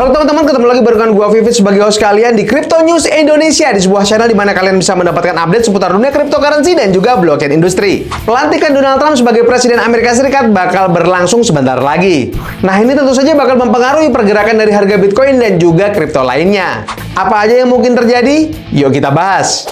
Halo teman-teman, ketemu lagi barengan gua Vivit sebagai host kalian di Crypto News Indonesia, di sebuah channel di mana kalian bisa mendapatkan update seputar dunia cryptocurrency dan juga blockchain industri. Pelantikan Donald Trump sebagai Presiden Amerika Serikat bakal berlangsung sebentar lagi. Nah, ini tentu saja bakal mempengaruhi pergerakan dari harga Bitcoin dan juga kripto lainnya. Apa aja yang mungkin terjadi? Yuk kita bahas.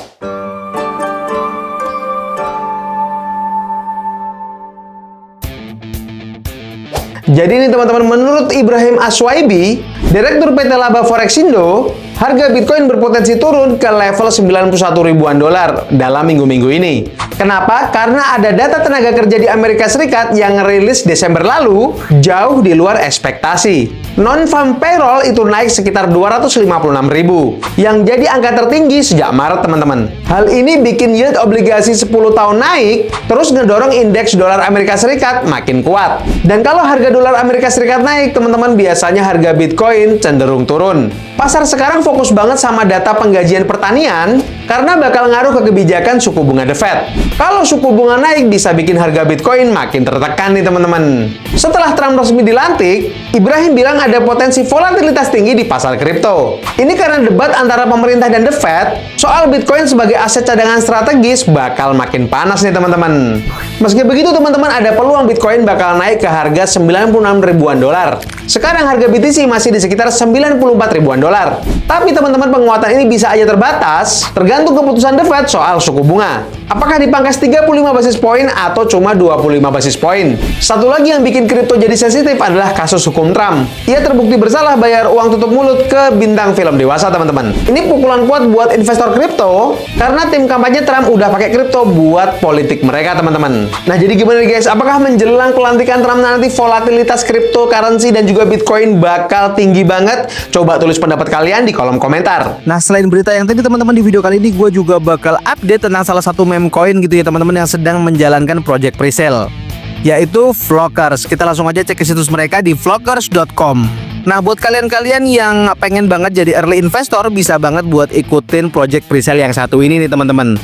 Jadi ini teman-teman, menurut Ibrahim Aswaibi, Direktur PT Laba Forexindo, harga Bitcoin berpotensi turun ke level 91 ribuan dolar dalam minggu-minggu ini. Kenapa? Karena ada data tenaga kerja di Amerika Serikat yang rilis Desember lalu jauh di luar ekspektasi. Non-farm payroll itu naik sekitar 256 ribu, yang jadi angka tertinggi sejak Maret, teman-teman. Hal ini bikin yield obligasi 10 tahun naik, terus ngedorong indeks dolar Amerika Serikat makin kuat. Dan kalau harga dolar Amerika Serikat naik, teman-teman, biasanya harga Bitcoin cenderung turun. Pasar sekarang fokus banget sama data penggajian pertanian karena bakal ngaruh ke kebijakan suku bunga The Fed. Kalau suku bunga naik bisa bikin harga Bitcoin makin tertekan nih teman-teman. Setelah Trump resmi dilantik, Ibrahim bilang ada potensi volatilitas tinggi di pasar kripto. Ini karena debat antara pemerintah dan The Fed soal Bitcoin sebagai aset cadangan strategis bakal makin panas nih teman-teman. Meski begitu teman-teman, ada peluang Bitcoin bakal naik ke harga 96 ribuan dolar. Sekarang harga BTC masih di sekitar 94 ribuan dolar. Tapi teman-teman, penguatan ini bisa aja terbatas tergantung keputusan The Fed soal suku bunga. Apakah dipangkas 35 basis poin atau cuma 25 basis poin? Satu lagi yang bikin kripto jadi sensitif adalah kasus hukum Trump. Ia terbukti bersalah bayar uang tutup mulut ke bintang film dewasa, teman-teman. Ini pukulan kuat buat investor kripto karena tim kampanye Trump udah pakai kripto buat politik mereka, teman-teman. Nah, jadi gimana nih guys? Apakah menjelang pelantikan Trump nanti volatilitas cryptocurrency dan juga Bitcoin bakal tinggi banget? Coba tulis pendapat kalian di kolom komentar. Nah, selain berita yang tadi teman-teman, di video kali ini gue juga bakal update tentang salah satu meme coin gitu ya teman-teman, yang sedang menjalankan project presale, yaitu Flockers. Kita langsung aja cek ke situs mereka di flockers.com. Nah, buat kalian-kalian yang pengen banget jadi early investor, bisa banget buat ikutin project presale yang satu ini nih teman-teman,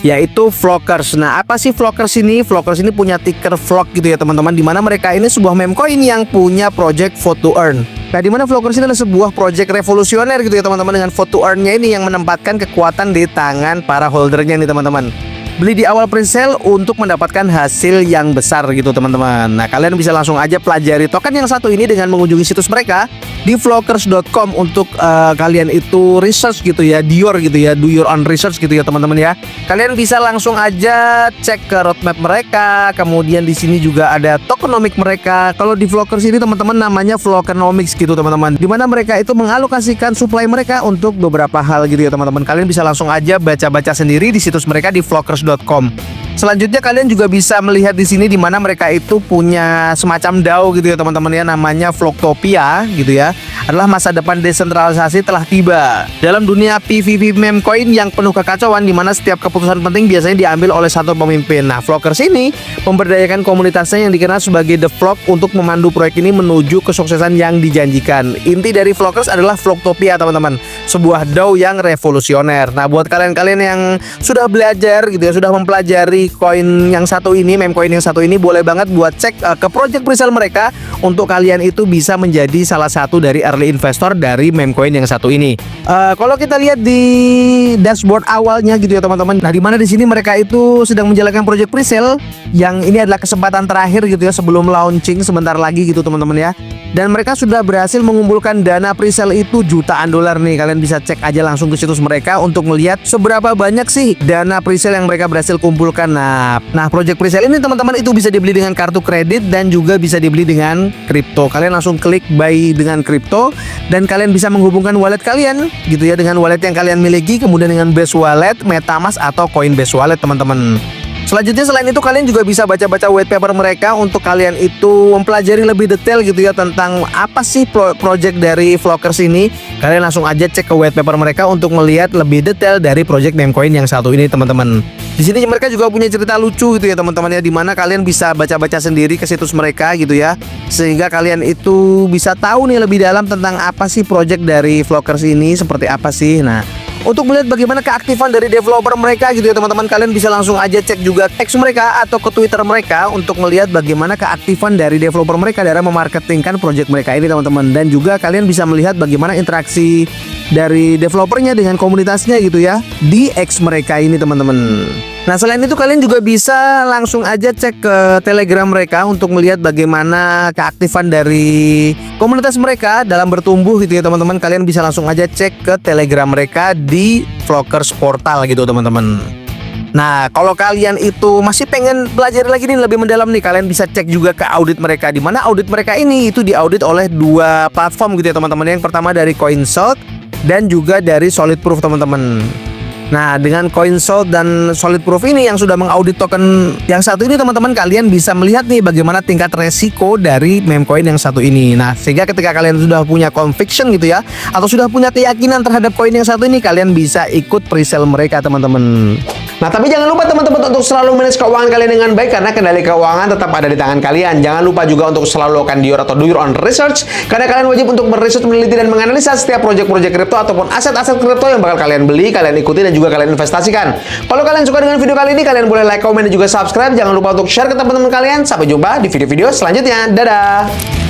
yaitu Flockers. Nah, apa sih Flockers ini? Flockers ini punya ticker Flock gitu ya teman-teman, dimana mereka ini sebuah meme coin yang punya project vote to earn. Nah, dimana Flockers ini adalah sebuah project revolusioner gitu ya teman-teman, dengan vote to earn-nya ini yang menempatkan kekuatan di tangan para holdernya nih teman-teman. Beli di awal presale untuk mendapatkan hasil yang besar gitu teman-teman. Nah, kalian bisa langsung aja pelajari token yang satu ini dengan mengunjungi situs mereka di flockers.com untuk kalian itu research gitu ya, do your own research gitu ya teman-teman ya. Kalian bisa langsung aja cek ke roadmap mereka, kemudian di sini juga ada tokenomic mereka. Kalau di Flockers ini teman-teman namanya Flockenomics gitu teman-teman, dimana mereka itu mengalokasikan supply mereka untuk beberapa hal gitu ya teman-teman. Kalian bisa langsung aja baca-baca sendiri di situs mereka di flockers.com. Selanjutnya kalian juga bisa melihat di sini di mana mereka itu punya semacam DAO gitu ya teman-teman ya, namanya Flocktopia gitu ya. Adalah masa depan desentralisasi telah tiba dalam dunia PVP meme coin yang penuh kekacauan, di mana setiap keputusan penting biasanya diambil oleh satu pemimpin. Nah, Flockers ini memberdayakan komunitasnya yang dikenal sebagai The Flock untuk memandu proyek ini menuju kesuksesan yang dijanjikan. Inti dari Flockers adalah Flocktopia teman-teman, sebuah DAO yang revolusioner. Nah, buat kalian-kalian yang sudah belajar gitu ya, sudah mempelajari koin yang satu ini, meme coin yang satu ini, boleh banget buat cek ke project presale mereka untuk kalian itu bisa menjadi salah satu dari early investor dari meme coin yang satu ini. Kalau kita lihat di dashboard awalnya gitu ya teman-teman, nah di mana di sini mereka itu sedang menjalankan project presale yang ini adalah kesempatan terakhir gitu ya sebelum launching sebentar lagi gitu teman-teman ya. Dan mereka sudah berhasil mengumpulkan dana presale itu jutaan dolar nih. Kalian bisa cek aja langsung ke situs mereka untuk melihat seberapa banyak sih dana presale yang mereka berhasil kumpulkan. Nah, project presale ini teman-teman itu bisa dibeli dengan kartu kredit dan juga bisa dibeli dengan kripto. Kalian langsung klik buy dengan kripto dan kalian bisa menghubungkan wallet kalian gitu ya dengan wallet yang kalian miliki, kemudian dengan Base Wallet, MetaMask atau Coinbase Wallet teman-teman. Selanjutnya selain itu kalian juga bisa baca-baca white paper mereka untuk kalian itu mempelajari lebih detail gitu ya tentang apa sih project dari Flockers ini. Kalian langsung aja cek ke white paper mereka untuk melihat lebih detail dari project meme coin yang satu ini teman-teman. Di sini mereka juga punya cerita lucu gitu ya teman-teman ya, dimana kalian bisa baca-baca sendiri ke situs mereka gitu ya, sehingga kalian itu bisa tahu nih lebih dalam tentang apa sih project dari Flockers ini seperti apa sih. Nah, untuk melihat bagaimana keaktifan dari developer mereka gitu ya teman-teman. Kalian bisa langsung aja cek juga X mereka atau ke Twitter mereka untuk melihat bagaimana keaktifan dari developer mereka dalam memarketingkan project mereka ini teman-teman. Dan juga kalian bisa melihat bagaimana interaksi dari developernya dengan komunitasnya gitu ya di X mereka ini teman-teman. Nah selain itu kalian juga bisa langsung aja cek ke Telegram mereka untuk melihat bagaimana keaktifan dari komunitas mereka dalam bertumbuh gitu ya teman-teman. Kalian bisa langsung aja cek ke Telegram mereka di Flockers Portal gitu teman-teman. Nah kalau kalian itu masih pengen belajar lagi nih lebih mendalam nih, kalian bisa cek juga ke audit mereka, di mana audit mereka ini itu diaudit oleh 2 platform gitu ya teman-teman. Yang pertama dari CoinSalt dan juga dari Solid Proof teman-teman. Nah dengan CoinSalt dan Solid Proof ini yang sudah mengaudit token yang satu ini teman-teman, kalian bisa melihat nih bagaimana tingkat resiko dari meme coin yang satu ini. Nah sehingga ketika kalian sudah punya conviction gitu ya, atau sudah punya keyakinan terhadap koin yang satu ini, kalian bisa ikut presale mereka teman-teman. Nah, tapi jangan lupa teman-teman untuk selalu manage keuangan kalian dengan baik, karena kendali keuangan tetap ada di tangan kalian. Jangan lupa juga untuk selalu lakukan do your own research, karena kalian wajib untuk meresearch, meneliti, dan menganalisa setiap proyek-proyek kripto ataupun aset-aset kripto yang bakal kalian beli, kalian ikuti, dan juga kalian investasikan. Kalau kalian suka dengan video kali ini, kalian boleh like, komen, dan juga subscribe. Jangan lupa untuk share ke teman-teman kalian. Sampai jumpa di video-video selanjutnya. Dadah!